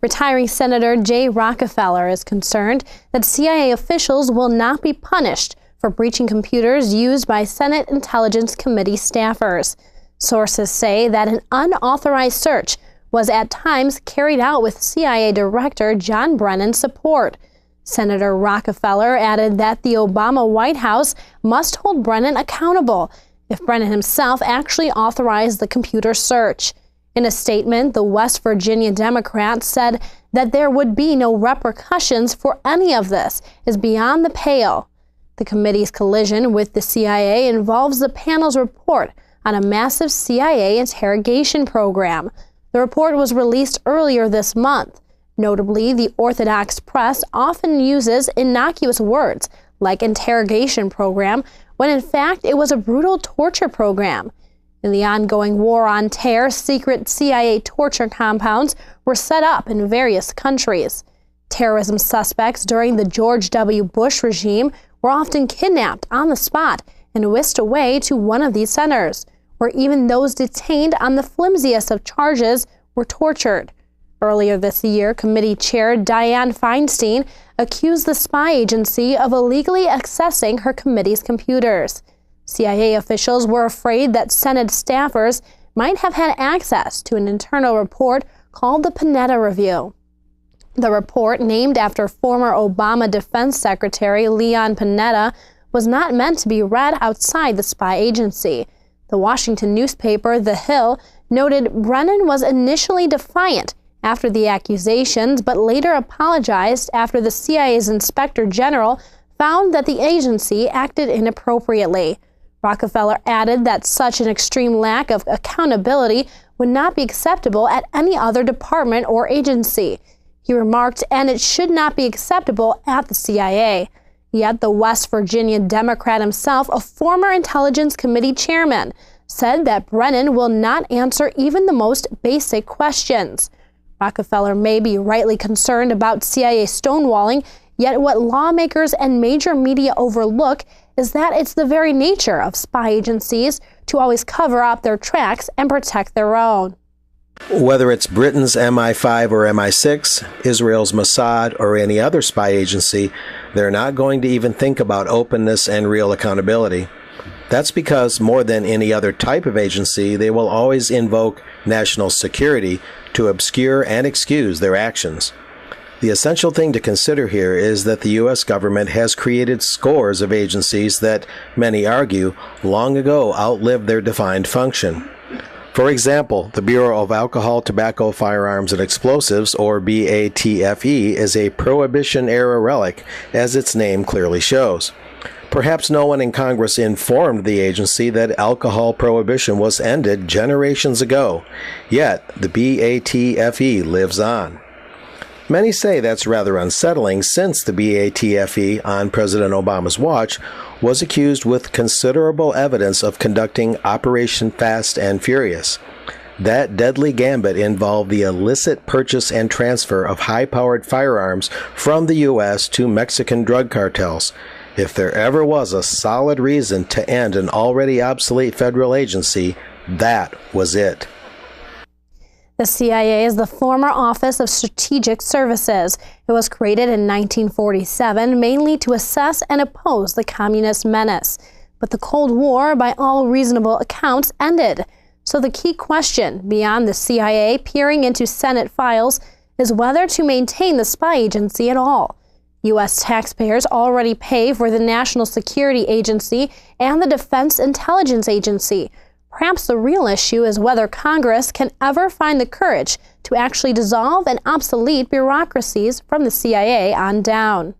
Retiring Senator Jay Rockefeller is concerned that CIA officials will not be punished for breaching computers used by Senate Intelligence Committee staffers. Sources say that an unauthorized search was at times carried out with CIA Director John Brennan's support. Senator Rockefeller added that the Obama White House must hold Brennan accountable if Brennan himself actually authorized the computer search. In a statement, the West Virginia Democrat said that there would be no repercussions for any of this is beyond the pale. The committee's collision with the CIA involves the panel's report on a massive CIA interrogation program. The report was released earlier this month. Notably, the orthodox press often uses innocuous words like interrogation program when in fact it was a brutal torture program. In the ongoing war on terror, secret CIA torture compounds were set up in various countries. Terrorism suspects during the George W. Bush regime were often kidnapped on the spot and whisked away to one of these centers, where even those detained on the flimsiest of charges were tortured. Earlier this year, committee chair Dianne Feinstein accused the spy agency of illegally accessing her committee's computers. CIA officials were afraid that Senate staffers might have had access to an internal report called the Panetta Review. The report, named after former Obama Defense Secretary Leon Panetta, was not meant to be read outside the spy agency. The Washington newspaper The Hill noted Brennan was initially defiant after the accusations, but later apologized after the CIA's Inspector General found that the agency acted inappropriately. Rockefeller added that such an extreme lack of accountability would not be acceptable at any other department or agency. He remarked, and it should not be acceptable at the CIA. Yet the West Virginia Democrat himself, a former Intelligence Committee chairman, said that Brennan will not answer even the most basic questions. Rockefeller may be rightly concerned about CIA stonewalling, yet what lawmakers and major media overlook is that it's the very nature of spy agencies to always cover up their tracks and protect their own. Whether it's Britain's MI5 or MI6, Israel's Mossad, or any other spy agency, they're not going to even think about openness and real accountability. That's because, more than any other type of agency, they will always invoke national security to obscure and excuse their actions. The essential thing to consider here is that the U.S. government has created scores of agencies that, many argue, long ago outlived their defined function. For example, the Bureau of Alcohol, Tobacco, Firearms, and Explosives, or BATFE, is a Prohibition-era relic, as its name clearly shows. Perhaps no one in Congress informed the agency that alcohol prohibition was ended generations ago, yet the BATFE lives on. Many say that's rather unsettling, since the BATFE, on President Obama's watch, was accused with considerable evidence of conducting Operation Fast and Furious. That deadly gambit involved the illicit purchase and transfer of high-powered firearms from the U.S. to Mexican drug cartels. If there ever was a solid reason to end an already obsolete federal agency, that was it. The CIA is the former Office of Strategic Services. It was created in 1947 mainly to assess and oppose the communist menace. But the Cold War, by all reasonable accounts, ended. So the key question, beyond the CIA peering into Senate files, is whether to maintain the spy agency at all. U.S. taxpayers already pay for the National Security Agency and the Defense Intelligence Agency. Perhaps the real issue is whether Congress can ever find the courage to actually dissolve and obsolete bureaucracies from the CIA on down.